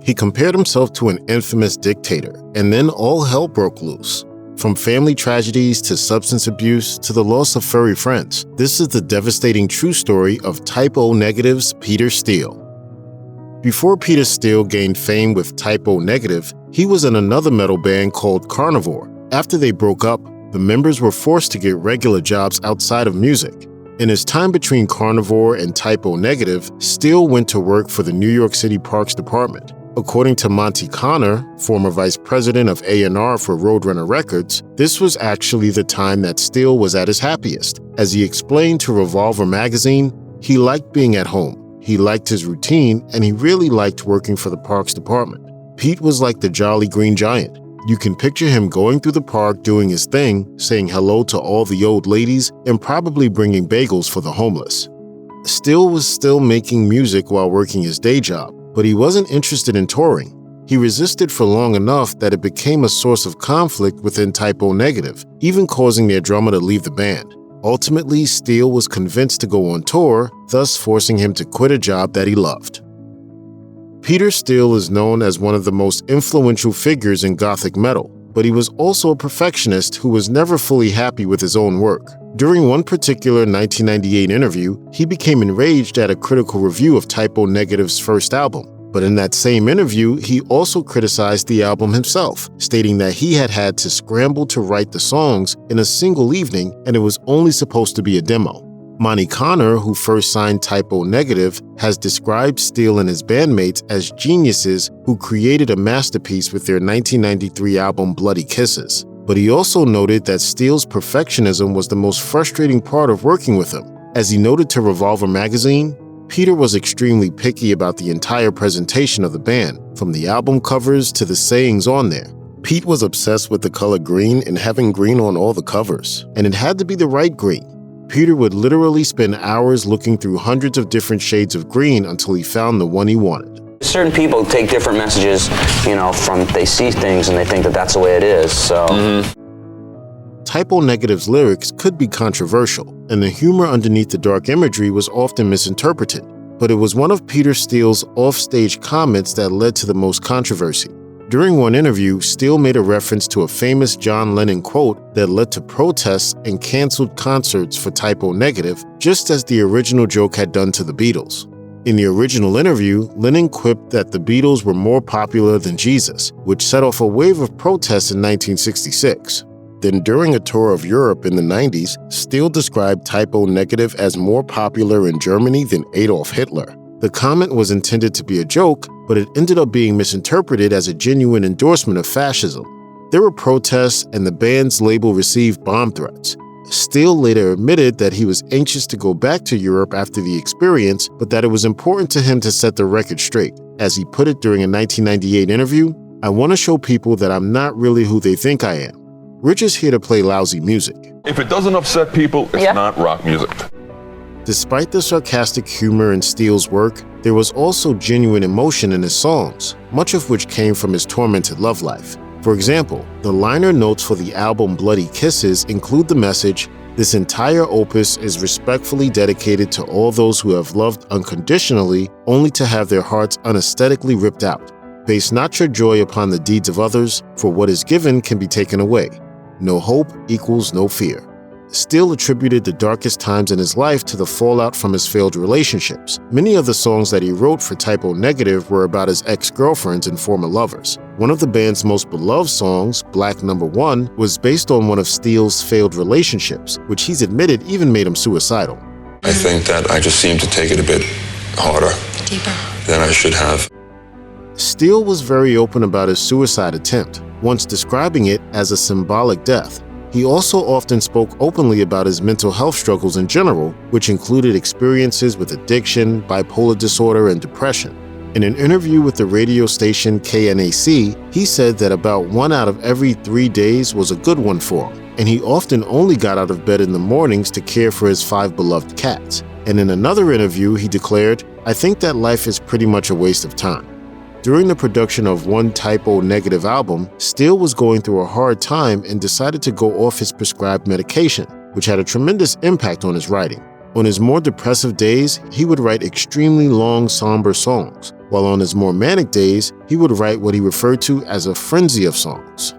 He compared himself to an infamous dictator, and then all hell broke loose. From family tragedies to substance abuse to the loss of furry friends, this is the devastating true story of Type O Negative's Peter Steele. Before Peter Steele gained fame with Type O Negative, he was in another metal band called Carnivore. After they broke up, the members were forced to get regular jobs outside of music. In his time between Carnivore and Type O Negative, Steele went to work for the New York City Parks Department. According to Monty Connor, former vice president of A&R for Roadrunner Records, this was actually the time that Steele was at his happiest. As he explained to Revolver magazine, he liked being at home, he liked his routine, and he really liked working for the Parks Department. Pete was like the Jolly Green Giant. You can picture him going through the park doing his thing, saying hello to all the old ladies, and probably bringing bagels for the homeless. Steele was still making music while working his day job, but he wasn't interested in touring. He resisted for long enough that it became a source of conflict within Type O Negative, even causing their drummer to leave the band. Ultimately, Steele was convinced to go on tour, thus forcing him to quit a job that he loved. Peter Steele is known as one of the most influential figures in Gothic metal, but he was also a perfectionist who was never fully happy with his own work. During one particular 1998 interview, he became enraged at a critical review of Type O Negative's first album. But in that same interview, he also criticized the album himself, stating that he had to scramble to write the songs in a single evening and it was only supposed to be a demo. Monty Connor, who first signed Type O Negative, has described Steele and his bandmates as geniuses who created a masterpiece with their 1993 album Bloody Kisses. But he also noted that Steele's perfectionism was the most frustrating part of working with him. As he noted to Revolver magazine, Peter was extremely picky about the entire presentation of the band, from the album covers to the sayings on there. Pete was obsessed with the color green and having green on all the covers, and it had to be the right green. Peter would literally spend hours looking through hundreds of different shades of green until he found the one he wanted. Certain people take different messages, from they see things and they think that that's the way it is, so. Type O Negative's lyrics could be controversial, and the humor underneath the dark imagery was often misinterpreted, but it was one of Peter Steele's off-stage comments that led to the most controversy. During one interview, Steele made a reference to a famous John Lennon quote that led to protests and canceled concerts for Type O Negative, just as the original joke had done to the Beatles. In the original interview, Lennon quipped that the Beatles were more popular than Jesus, which set off a wave of protests in 1966. Then during a tour of Europe in the 90s, Steele described Type O Negative as more popular in Germany than Adolf Hitler. The comment was intended to be a joke, but it ended up being misinterpreted as a genuine endorsement of fascism. There were protests and the band's label received bomb threats. Steele later admitted that he was anxious to go back to Europe after the experience, but that it was important to him to set the record straight. As he put it during a 1998 interview, "I want to show people that I'm not really who they think I am. We're just here to play lousy music." If it doesn't upset people, it's not rock music. Despite the sarcastic humor in Steele's work, there was also genuine emotion in his songs, much of which came from his tormented love life. For example, the liner notes for the album Bloody Kisses include the message, "This entire opus is respectfully dedicated to all those who have loved unconditionally only to have their hearts unesthetically ripped out. Base not your joy upon the deeds of others, for what is given can be taken away. No hope equals no fear." Steele attributed the darkest times in his life to the fallout from his failed relationships. Many of the songs that he wrote for Type O Negative were about his ex-girlfriends and former lovers. One of the band's most beloved songs, Black Number One, was based on one of Steele's failed relationships, which he's admitted even made him suicidal. I think that I just seemed to take it a bit harder than I should have. Steele was very open about his suicide attempt, once describing it as a symbolic death. He also often spoke openly about his mental health struggles in general, which included experiences with addiction, bipolar disorder, and depression. In an interview with the radio station KNAC, he said that about 1 out of every 3 days was a good one for him, and he often only got out of bed in the mornings to care for his 5 beloved cats. And in another interview, he declared, "I think that life is pretty much a waste of time." During the production of one Type O Negative album, Steele was going through a hard time and decided to go off his prescribed medication, which had a tremendous impact on his writing. On his more depressive days, he would write extremely long, somber songs, while on his more manic days, he would write what he referred to as a frenzy of songs.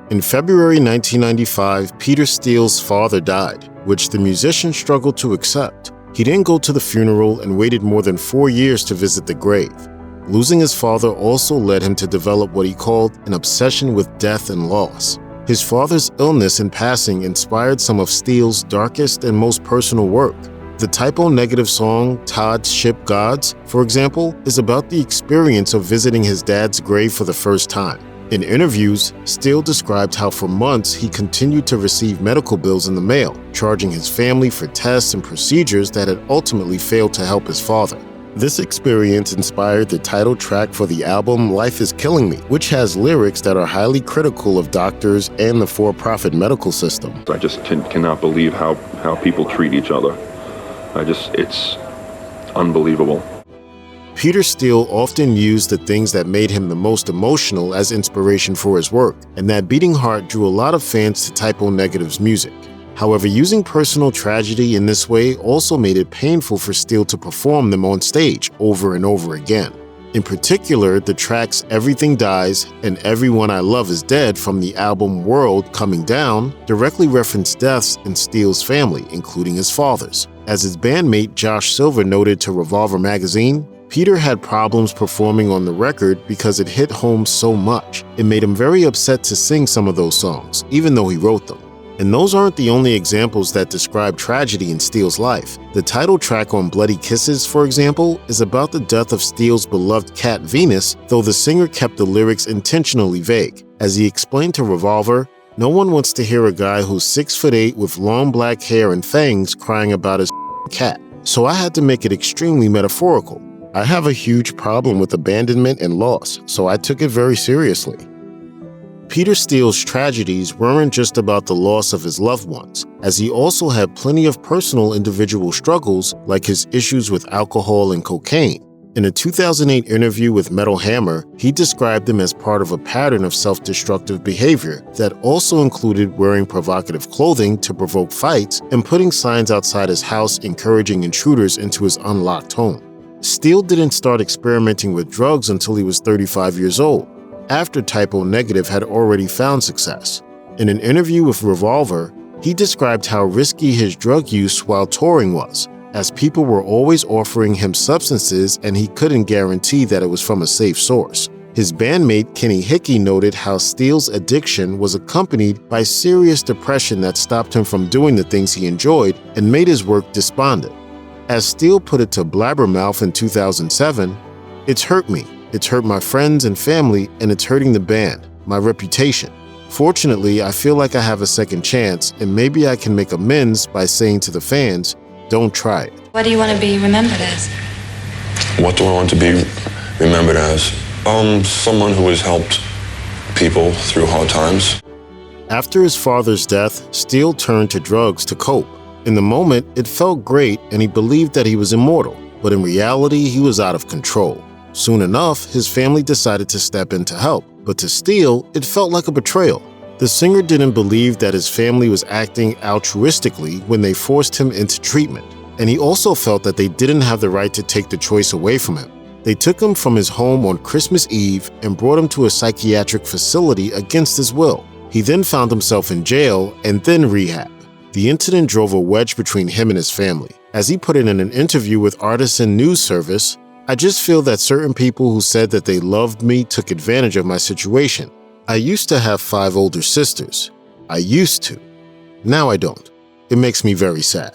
In February 1995, Peter Steele's father died, which the musician struggled to accept. He didn't go to the funeral and waited more than 4 years to visit the grave. Losing his father also led him to develop what he called an obsession with death and loss. His father's illness and passing inspired some of Steele's darkest and most personal work. The typo-negative song Todd's Ship Gods, for example, is about the experience of visiting his dad's grave for the first time. In interviews, Steele described how for months he continued to receive medical bills in the mail, charging his family for tests and procedures that had ultimately failed to help his father. This experience inspired the title track for the album Life Is Killing Me, which has lyrics that are highly critical of doctors and the for-profit medical system. I just cannot believe how people treat each other. It's unbelievable. Peter Steele often used the things that made him the most emotional as inspiration for his work, and that beating heart drew a lot of fans to Typo Negative's music. However, using personal tragedy in this way also made it painful for Steele to perform them on stage over and over again. In particular, the tracks Everything Dies and Everyone I Love Is Dead from the album World Coming Down directly reference deaths in Steele's family, including his father's. As his bandmate Josh Silver noted to Revolver magazine, Peter had problems performing on the record because it hit home so much. It made him very upset to sing some of those songs, even though he wrote them. And those aren't the only examples that describe tragedy in Steele's life. The title track on Bloody Kisses, for example, is about the death of Steele's beloved cat Venus, though the singer kept the lyrics intentionally vague. As he explained to Revolver, no one wants to hear a guy who's 6'8" with long black hair and fangs crying about his cat. So I had to make it extremely metaphorical. I have a huge problem with abandonment and loss, so I took it very seriously. Peter Steele's tragedies weren't just about the loss of his loved ones, as he also had plenty of personal individual struggles like his issues with alcohol and cocaine. In a 2008 interview with Metal Hammer, he described them as part of a pattern of self-destructive behavior that also included wearing provocative clothing to provoke fights and putting signs outside his house encouraging intruders into his unlocked home. Steele didn't start experimenting with drugs until he was 35 years old, after Typo Negative had already found success. In an interview with Revolver, he described how risky his drug use while touring was, as people were always offering him substances and he couldn't guarantee that it was from a safe source. His bandmate Kenny Hickey noted how Steele's addiction was accompanied by serious depression that stopped him from doing the things he enjoyed and made his work despondent. As Steele put it to Blabbermouth in 2007, "It's hurt me. It's hurt my friends and family, and it's hurting the band, my reputation. Fortunately, I feel like I have a second chance, and maybe I can make amends by saying to the fans, don't try it." What do you want to be remembered as? What do I want to be remembered as? Someone who has helped people through hard times. After his father's death, Steele turned to drugs to cope. In the moment, it felt great and he believed that he was immortal, but in reality, he was out of control. Soon enough, his family decided to step in to help, but to Steele, it felt like a betrayal. The singer didn't believe that his family was acting altruistically when they forced him into treatment, and he also felt that they didn't have the right to take the choice away from him. They took him from his home on Christmas Eve and brought him to a psychiatric facility against his will. He then found himself in jail and then rehab. The incident drove a wedge between him and his family. As he put it in an interview with Artisan News Service, "I just feel that certain people who said that they loved me took advantage of my situation. I used to have 5 older sisters. I used to. Now I don't. It makes me very sad."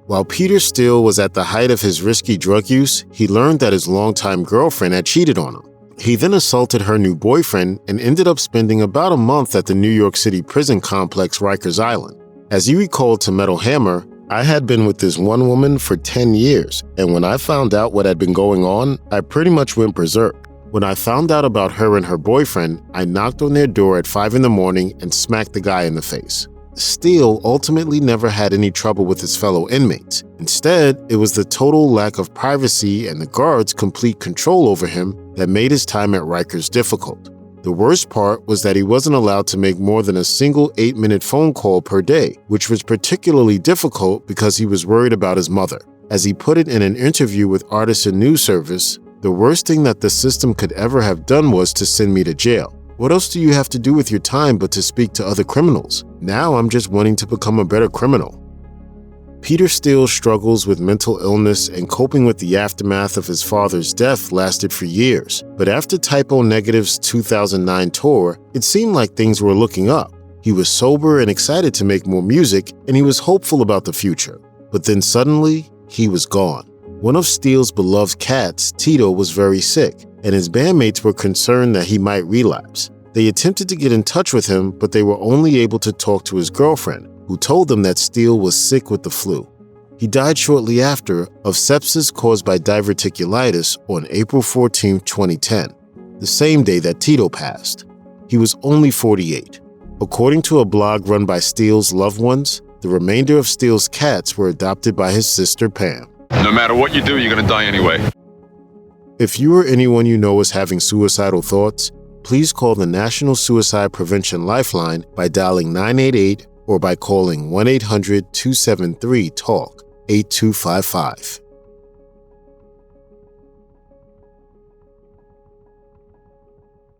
While Peter Steele was at the height of his risky drug use, he learned that his longtime girlfriend had cheated on him. He then assaulted her new boyfriend and ended up spending about a month at the New York City prison complex Rikers Island. As he recalled to Metal Hammer, "I had been with this one woman for 10 years, and when I found out what had been going on, I pretty much went berserk. When I found out about her and her boyfriend, I knocked on their door at 5 in the morning and smacked the guy in the face." Steele ultimately never had any trouble with his fellow inmates. Instead, it was the total lack of privacy and the guards' complete control over him that made his time at Rikers difficult. The worst part was that he wasn't allowed to make more than a single 8-minute phone call per day, which was particularly difficult because he was worried about his mother. As he put it in an interview with Artisan News Service, "The worst thing that the system could ever have done was to send me to jail. What else do you have to do with your time but to speak to other criminals? Now I'm just wanting to become a better criminal." Peter Steele's struggles with mental illness and coping with the aftermath of his father's death lasted for years, but after Type O Negative's 2009 tour, it seemed like things were looking up. He was sober and excited to make more music, and he was hopeful about the future. But then suddenly, he was gone. One of Steele's beloved cats, Tito, was very sick, and his bandmates were concerned that he might relapse. They attempted to get in touch with him, but they were only able to talk to his girlfriend, who told them that Steele was sick with the flu. He died shortly after of sepsis caused by diverticulitis on April 14, 2010, the same day that Tito passed. He was only 48. According to a blog run by Steele's loved ones, the remainder of Steele's cats were adopted by his sister Pam. No matter what you do, you're gonna die anyway. If you or anyone you know is having suicidal thoughts, please call the National Suicide Prevention Lifeline by dialing 988 or by calling 1-800-273-TALK 8255.